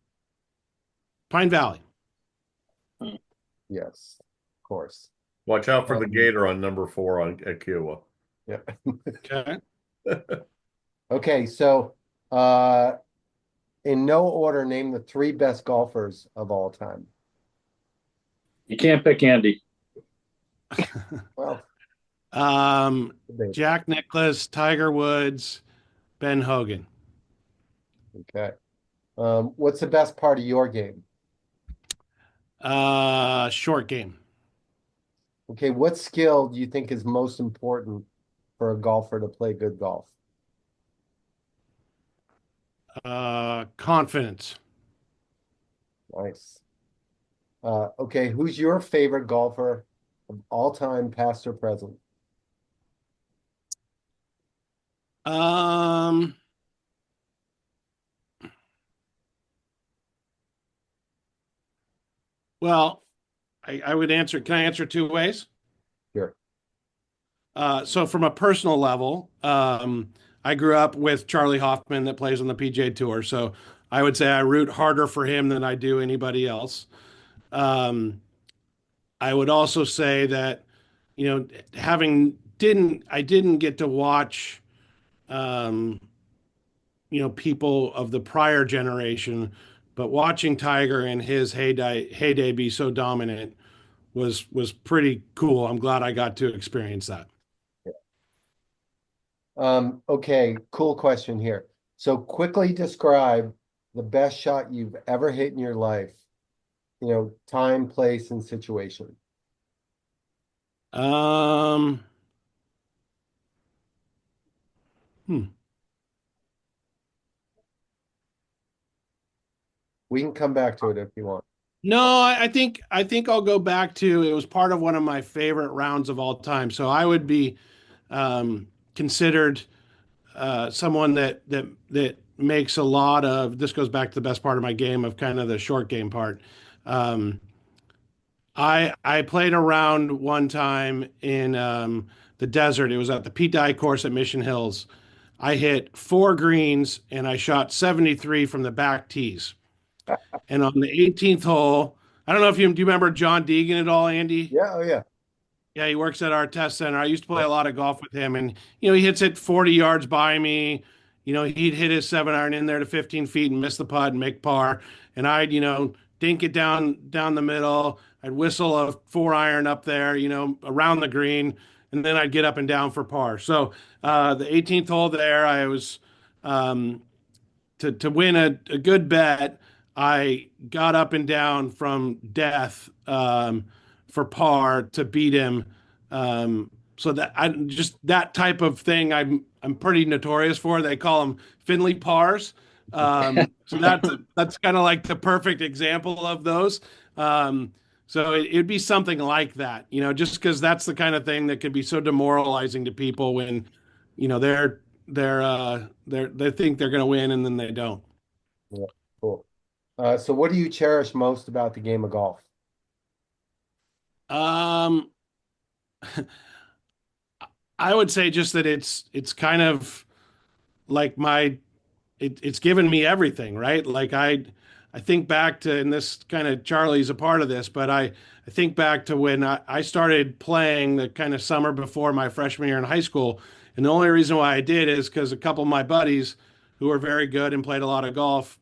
O: Valley.
N: Yes, of course.
K: Watch out for the gator on number 4 at Kiowa.
N: Yeah.
O: Okay.
N: Okay, so in no order, name the 3 best golfers of all time.
L: You can't pick Andy.
N: Well,
O: Jack Nicklaus, Tiger Woods, Ben Hogan.
N: Okay. What's the best part of your game?
O: Short game.
N: Okay, what skill do you think is most important for a golfer to play good golf?
O: Confidence.
N: Nice. Okay, who's your favorite golfer of all time, past or present?
O: Well, I would answer. Can I answer 2 ways?
N: Sure.
O: So from a personal level, I grew up with Charlie Hoffman that plays on the PGA Tour. So I would say I root harder for him than I do anybody else. I would also say that, I didn't get to watch, people of the prior generation, but watching Tiger in his heyday be so dominant was pretty cool. I'm glad I got to experience that.
N: Okay, cool question here. So quickly describe the best shot you've ever hit in your life. Time, place, and situation. We can come back to it if you want.
O: No, I think I'll go back to, it was part of one of my favorite rounds of all time. So I would be considered someone that makes a lot of, this goes back to the best part of my game of kind of the short game part. I played a round one time in the desert. It was at the Pete Dye course at Mission Hills. I hit 4 greens and I shot 73 from the back tees. And on the 18th hole, I don't know if do you remember John Deegan at all, Andy?
N: Yeah, oh yeah.
O: Yeah, he works at our test center. I used to play a lot of golf with him, and he hits it 40 yards by me. He'd hit his 7-iron in there to 15 feet and miss the putt and make par. And I'd dink it down the middle. I'd whistle a 4-iron up there, around the green, and then I'd get up and down for par. So the 18th hole there, I was to win a good bet. I got up and down from death for par to beat him. So that type of thing I'm pretty notorious for. They call them Finley pars. So that's kind of like the perfect example of those. So it'd be something like that, just because that's the kind of thing that could be so demoralizing to people when, they think they're going to win and then they don't.
N: Yeah, cool. So what do you cherish most about the game of golf?
O: Um, I would say just that it's kind of like it's given me everything, right? Like I think back to, and this kind of Charlie's a part of this, but I think back to when I started playing the kind of summer before my freshman year in high school. And the only reason why I did is because a couple of my buddies who were very good and played a lot of golf,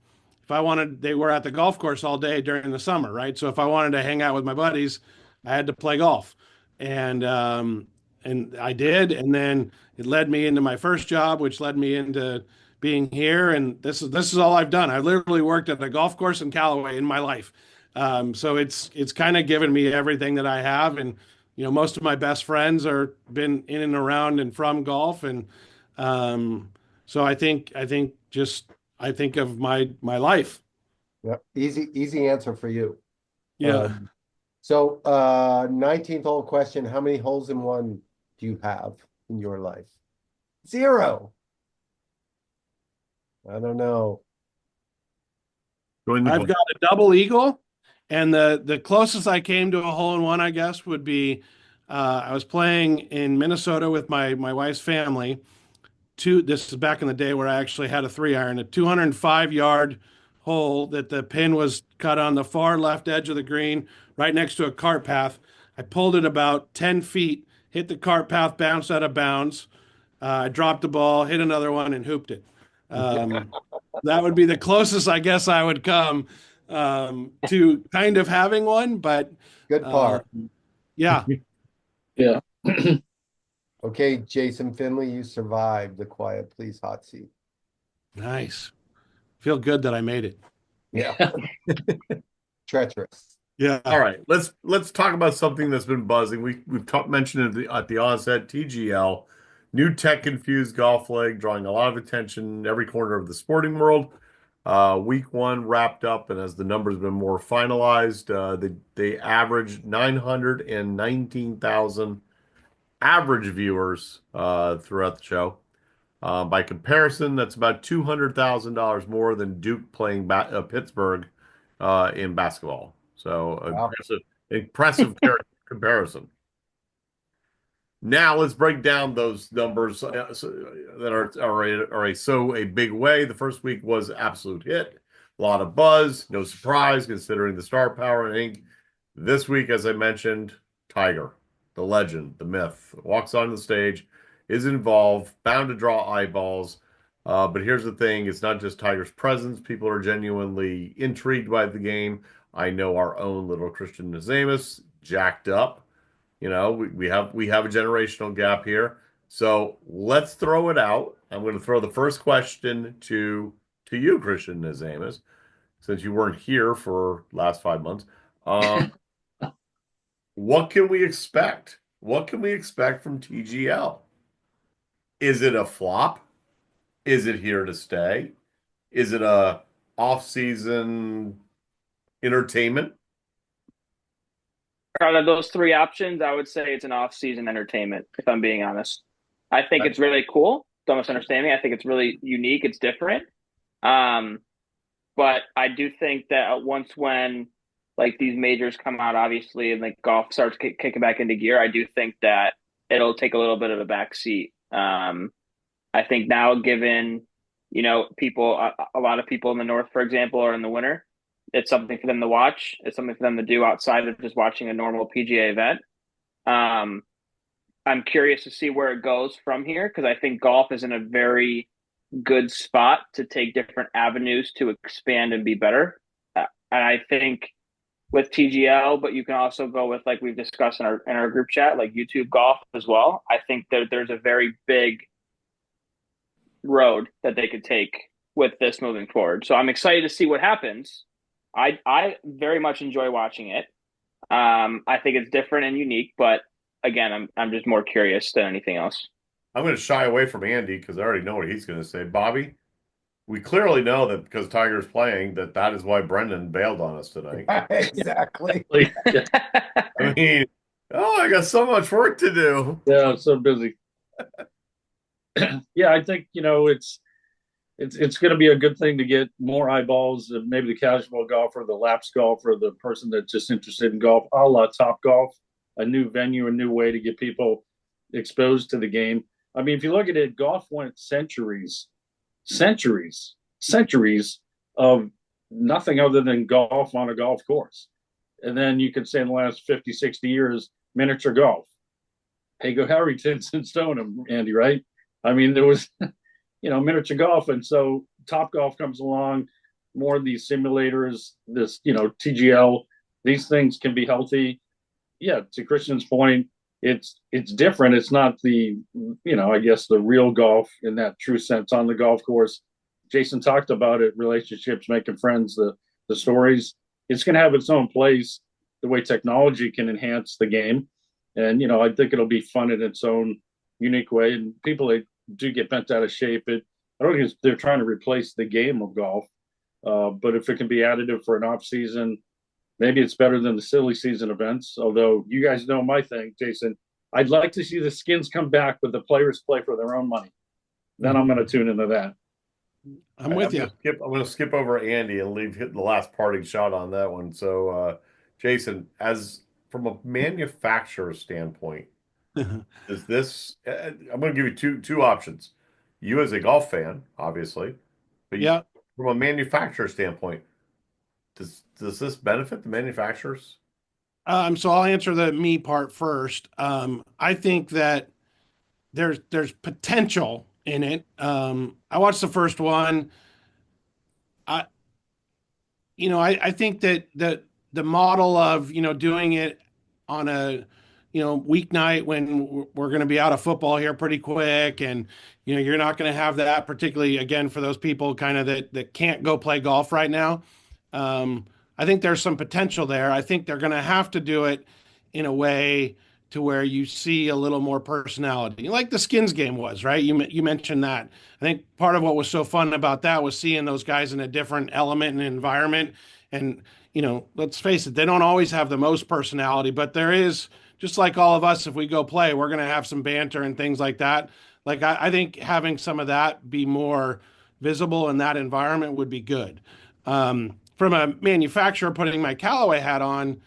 O: they were at the golf course all day during the summer, right? So if I wanted to hang out with my buddies, I had to play golf. And I did. And then it led me into my first job, which led me into being here. And this is all I've done. I literally worked at a golf course in Callaway in my life. So it's kind of given me everything that I have. And, most of my best friends are been in and around and from golf. And so I think of my life.
N: Yeah, easy answer for you.
O: Yeah.
N: So 19th hole question, how many holes in one do you have in your life? 0. I don't know.
O: I've got a double eagle, and the closest I came to a hole in one, I guess, would be I was playing in Minnesota with my wife's family. This is back in the day where I actually had a 3-iron, a 205-yard hole that the pin was cut on the far left edge of the green, right next to a cart path. I pulled it about 10 feet, hit the cart path, bounced out of bounds. I dropped the ball, hit another one, and hooped it. That would be the closest I guess I would come to kind of having one, but
N: good par.
O: Yeah.
L: Yeah.
N: Okay, Jason Finley, you survived the Quiet Please hot seat.
O: Nice. Feel good that I made it.
N: Yeah. Treacherous.
O: Yeah.
K: All right. Let's talk about something that's been buzzing. We've mentioned it at the onset. TGL, new tech-infused golf leg, drawing a lot of attention in every corner of the sporting world. Week 1 wrapped up, and as the numbers have been more finalized, they averaged 919,000 average viewers throughout the show. By comparison, that's about $200,000 more than Duke playing Pittsburgh in basketball. So
N: wow.
K: impressive comparison. Now let's break down those numbers that are a big way. The first week was absolute hit, a lot of buzz, no surprise considering the star power. I think this week, as I mentioned, Tiger, the legend, the myth, walks on the stage, is involved, bound to draw eyeballs. But here's the thing: it's not just Tiger's presence. People are genuinely intrigued by the game. I know our own little Christian Nazamus jacked up. We have a generational gap here. So let's throw it out. I'm going to throw the first question to you, Christian Nazamus, since you weren't here for last 5 months. What can we expect? What can we expect from TGL? Is it a flop? Is it here to stay? Is it a off-season entertainment?
M: Out of those 3 options, I would say it's an off-season entertainment, if I'm being honest. I think it's really cool. Don't misunderstand me. I think it's really unique. It's different. But I do think that when like these majors come out, obviously, and like golf starts kicking back into gear, I do think that it'll take a little bit of a backseat. I think now, given, people, a lot of people in the North, for example, are in the winter. It's something for them to watch. It's something for them to do outside of just watching a normal PGA event. I'm curious to see where it goes from here, because I think golf is in a very good spot to take different avenues to expand and be better. And I think with TGL, but you can also go with, like we've discussed in our group chat, like YouTube golf as well. I think that there's a very big road that they could take with this moving forward. So I'm excited to see what happens. I very much enjoy watching it. I think it's different and unique, but again, I'm just more curious than anything else.
K: I'm going to shy away from Andy because I already know what he's going to say. Bobby? we clearly know that because Tiger's playing, that is why Brendan bailed on us tonight.
N: Exactly.
K: I mean, I got so much work to do.
L: Yeah, I'm so busy. Yeah, I think it's going to be a good thing to get more eyeballs. Maybe the casual golfer, the laps golfer, the person that's just interested in golf, a la Top Golf, a new venue, a new way to get people exposed to the game. I mean, if you look at it, golf went centuries of nothing other than golf on a golf course. And then you could say in the last 50, 60 years, miniature golf. Hago Harrington's and Stoneham, Andy, right? I mean, there was, miniature golf. And so Top Golf comes along, more of these simulators, this, TGL, these things can be healthy. Yeah, to Christian's point, it's different. It's not the, I guess the real golf in that true sense on the golf course. Jason talked about it, relationships, making friends, the stories. It's going to have its own place, the way technology can enhance the game. And, I think it'll be fun in its own unique way. And people that do get bent out of shape, I don't think they're trying to replace the game of golf. But if it can be additive for an off season, maybe it's better than the silly season events. Although you guys know my thing, Jason, I'd like to see the skins come back, but the players play for their own money. Then I'm going to tune into that.
O: I'm with you.
K: I'm going to skip over Andy and leave the last parting shot on that one. So, Jason, from a manufacturer standpoint, is this? I'm going to give you two options. You as a golf fan, obviously, but from a manufacturer standpoint, does this benefit the manufacturers?
O: So I'll answer the me part first. I think that there's potential in it. I watched the first one. I think that the model of doing it on a weeknight when we're going to be out of football here pretty quick, and you're not going to have that, particularly again for those people kind of that can't go play golf right now. I think there's some potential there. I think they're going to have to do it in a way to where you see a little more personality, like the skins game was, right? You mentioned that. I think part of what was so fun about that was seeing those guys in a different element and environment. And let's face it, they don't always have the most personality, but there is, just like all of us, if we go play, we're going to have some banter and things like that. Like I think having some of that be more visible in that environment would be good. From a manufacturer, putting my Callaway hat on,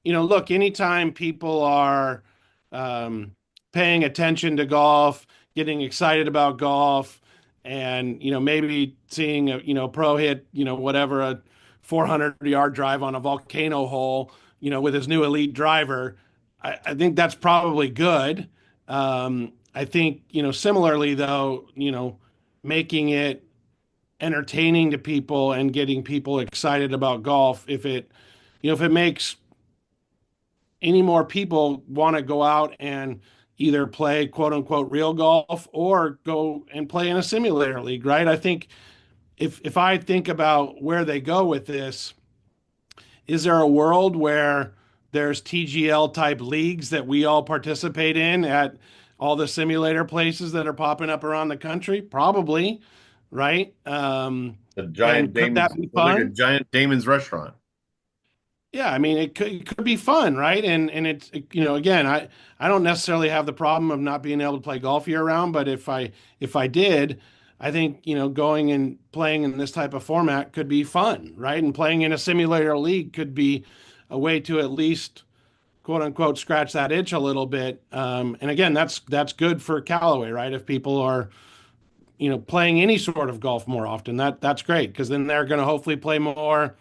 O: look, anytime people are paying attention to golf, getting excited about golf, and maybe seeing a pro hit whatever, a 400-yard drive on a volcano hole with his new elite driver, I think that's probably good. I think similarly though, making it entertaining to people and getting people excited about golf, if it makes any more people want to go out and either play quote unquote real golf or go and play in a simulator league, right? I think if I think about where they go with this, is there a world where there's TGL type leagues that we all participate in at all the simulator places that are popping up around the country? Probably, right?
K: The giant
O: could that be fun?
K: Like a giant Damon's restaurant.
O: Yeah, I mean, it could be fun, right? And it's again, I don't necessarily have the problem of not being able to play golf year round, but if I did, I think going and playing in this type of format could be fun, right? And playing in a simulator league could be a way to at least quote unquote scratch that itch a little bit. And again, that's good for Callaway, right? If people are playing any sort of golf more often, that's great, because then they're going to hopefully play more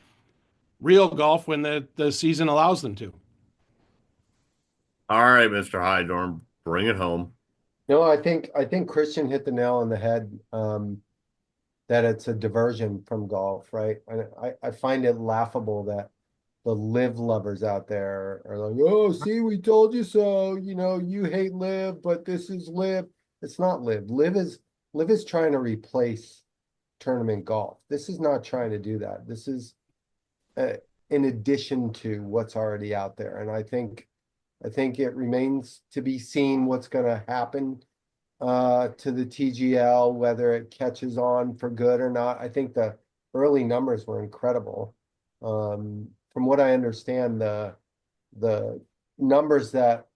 O: real golf when the season allows them to.
K: All right, Mr. Hydorn, bring it home.
N: No, I think Christian hit the nail on the head, that it's a diversion from golf, right? And I find it laughable that the live lovers out there are like, oh, see, we told you so. You hate live, but this is live. It's not live. Live is trying to replace tournament golf. This is not trying to do that. This is in addition to what's already out there. And I think it remains to be seen what's going to happen to the TGL, whether it catches on for good or not. I think the early numbers were incredible. From what I understand, the numbers that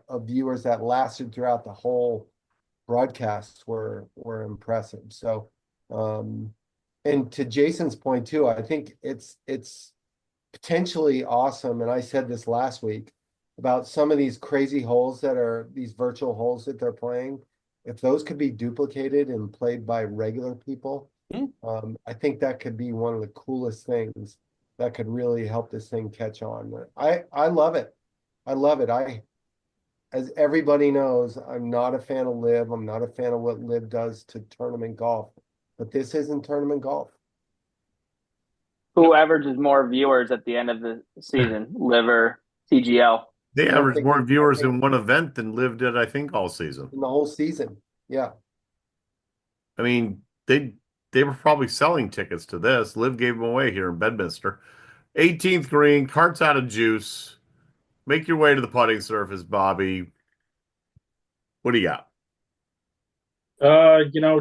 N: of viewers that lasted throughout the whole broadcasts were impressive. So, and to Jason's point too, I think it's potentially awesome. And I said this last week about some of these crazy holes that are these virtual holes that they're playing. If those could be duplicated and played by regular people, I think that could be one of the coolest things that could really help this thing catch on. I love it. I love it. As everybody knows, I'm not a fan of Live. I'm not a fan of what Live does to tournament golf, but this isn't tournament golf.
M: Who averages more viewers at the end of the season, Live or TGL?
K: They averaged more viewers in one event than Liv did, I think, all season.
N: In the whole season, yeah.
K: I mean, they were probably selling tickets to this. Liv gave them away here in Bedminster. 18th green, carts out of juice. Make your way to the putting surface, Bobby. What do you got?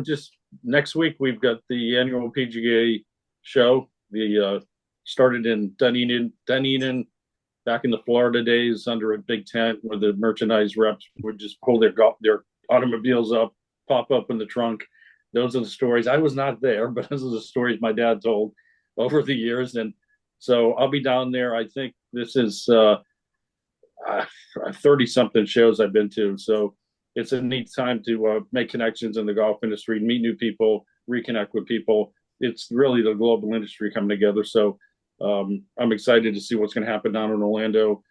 L: Just next week we've got the annual PGA show. The started in Dunedin back in the Florida days under a big tent where the merchandise reps would just pull their automobiles up, pop up in the trunk. Those are the stories. I was not there, but those are the stories my dad told over the years. And so I'll be down there. I think this is 30-something shows I've been to. So it's a neat time to make connections in the golf industry, meet new people, reconnect with people. It's really the global industry coming together. So I'm excited to see what's going to happen down in Orlando,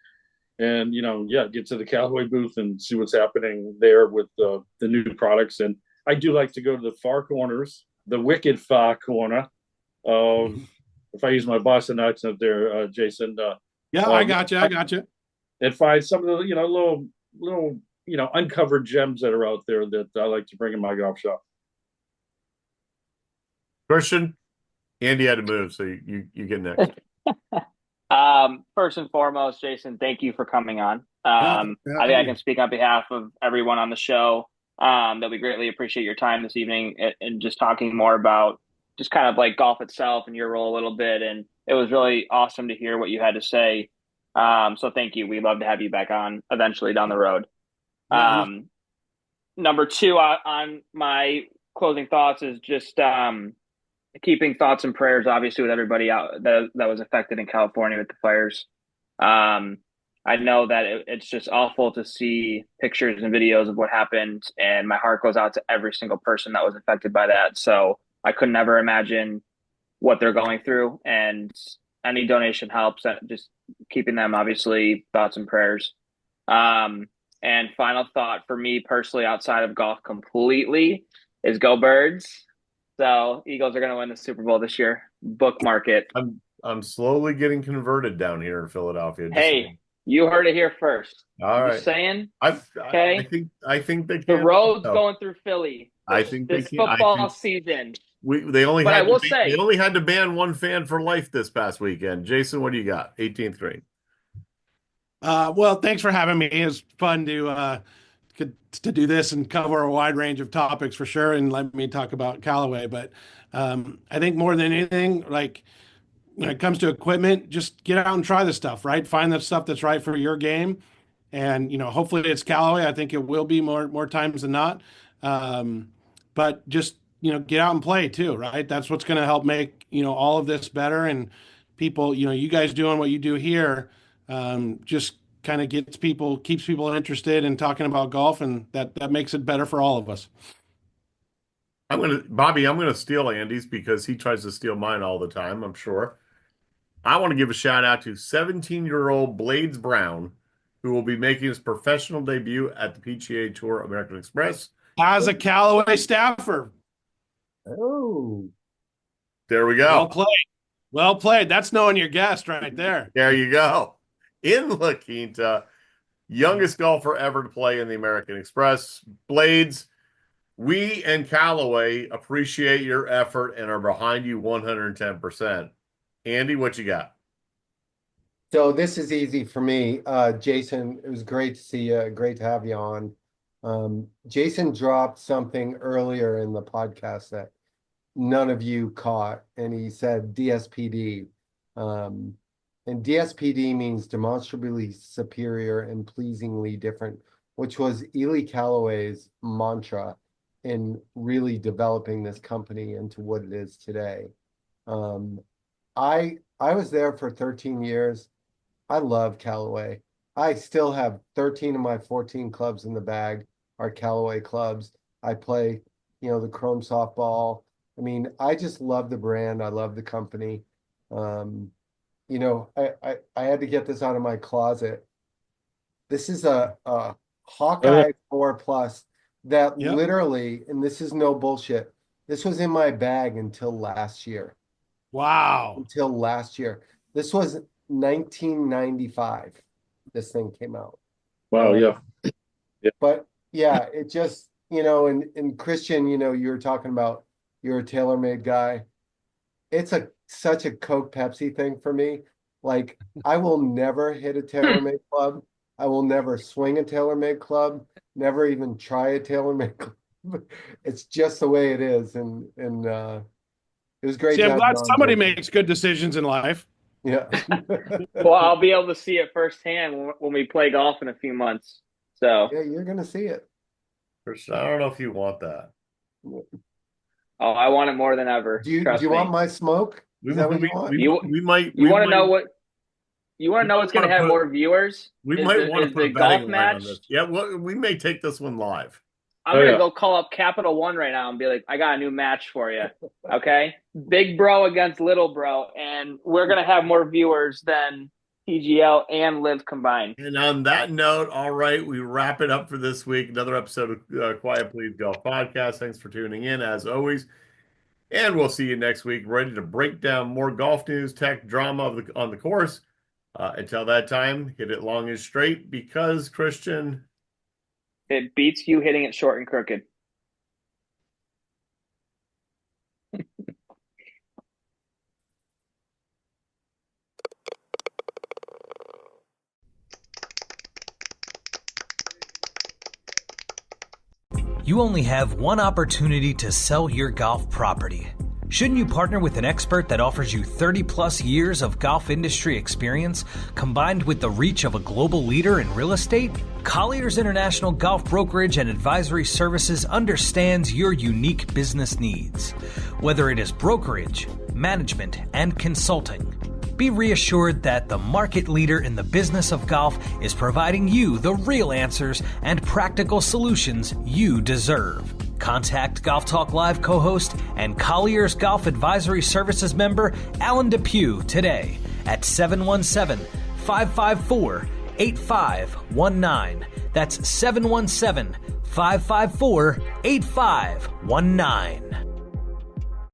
L: and get to the Callaway booth and see what's happening there with the new products. And I do like to go to the far corners, the wicked far corner of, if I use my Boston accent there, Jason.
O: I got you.
L: And find some of the little uncovered gems that are out there that I like to bring in my golf shop.
K: Christian, Andy had to move, so you get next.
M: First and foremost, Jason, thank you for coming on. I think I can speak on behalf of everyone on the show that we greatly appreciate your time this evening and just talking more about just kind of like golf itself and your role a little bit. And it was really awesome to hear what you had to say. So thank you. We'd love to have you back on eventually down the road. Number two on my closing thoughts is just keeping thoughts and prayers, obviously, with everybody out that was affected in California with the fires. I know that it's just awful to see pictures and videos of what happened, and my heart goes out to every single person that was affected by that. So I could never imagine what they're going through, and any donation helps. Just keeping them, obviously, thoughts and prayers. And final thought for me personally, outside of golf completely, is go Birds. So Eagles are going to win the Super Bowl this year. Bookmark it.
K: I'm slowly getting converted down here in Philadelphia.
M: Hey, you heard it here first.
K: All right.
M: Just saying.
K: Okay. I think they can.
M: The road's going through Philly.
K: I think
M: this
K: they can.
M: football season.
K: They only had to ban one fan for life this past weekend. Jason, what do you got? 18th green.
O: Well, thanks for having me. It was fun to do this and cover a wide range of topics for sure, and let me talk about Callaway. But I think more than anything, like when it comes to equipment, just get out and try the stuff, right? Find the stuff that's right for your game, and hopefully it's Callaway. I think it will be more times than not. But just get out and play too, right? That's what's going to help make all of this better. And people, you guys doing what you do here, just kind of keeps people interested in talking about golf, and that makes it better for all of us.
K: Bobby, I'm gonna steal Andy's because he tries to steal mine all the time, I'm sure. I want to give a shout out to 17-year-old Blades Brown, who will be making his professional debut at the PGA Tour American Express
O: as a Callaway staffer.
N: Oh,
K: there we go.
O: Well played. That's knowing your guest right there.
K: There you go. In La Quinta, youngest golfer ever to play in the American Express. Blades, we and Callaway appreciate your effort and are behind you 110%. Andy, what you got?
N: So this is easy for me. Jason, it was great to see you. Great to have you on. Jason dropped something earlier in the podcast that none of you caught, and he said DSPD. And DSPD means demonstrably superior and pleasingly different, which was Ely Callaway's mantra in really developing this company into what it is today. I was there for 13 years. I love Callaway. I still have 13 of my 14 clubs in the bag are Callaway clubs. I play, the chrome softball. I mean, I just love the brand. I love the company. I had to get this out of my closet. This is a Hawkeye 4+ that literally, and this is no bullshit, this was in my bag until last year.
O: Wow.
N: Until last year. This was 1995. This thing came out.
L: Wow, yeah.
N: But yeah, it just, and Christian, you were talking about you're a TaylorMade guy. It's such a Coke Pepsi thing for me. Like, I will never hit a TaylorMade club. I will never swing a TaylorMade club, never even try a TaylorMade club. It's just the way it is. And it was great.
O: See, I'm glad somebody makes good decisions in life.
N: Yeah.
M: Well, I'll be able to see it firsthand when we play golf in a few months. So
N: yeah, you're going to see it.
K: Christian, I don't know if you want that.
M: Oh, I want it more than ever.
N: Do you want my smoke? Is that what you want?
K: We might.
M: You want to know what? You want to know what's going to have more viewers?
K: We might want to put a betting line on this. Yeah, we may take this one live.
M: I'm going to go call up Capital One right now and be like, I got a new match for you. Okay? Big bro against little bro. And we're going to have more viewers than PGL and Live combined.
K: And on that note, all right, we wrap it up for this week. Another episode of Quiet Please Golf Podcast. Thanks for tuning in, as always. And we'll see you next week, ready to break down more golf news, tech, drama on the course. Until that time, hit it long and straight because, Christian,
M: it beats you hitting it short and crooked.
H: You only have one opportunity to sell your golf property. Shouldn't you partner with an expert that offers you 30+ years of golf industry experience, combined with the reach of a global leader in real estate? Colliers International Golf Brokerage and Advisory Services understands your unique business needs. Whether it is brokerage, management, and consulting, be reassured that the market leader in the business of golf is providing you the real answers and practical solutions you deserve. Contact Golf Talk Live co-host and Colliers Golf Advisory Services member Alan Depew today at 717-554-8519. That's 717-554-8519.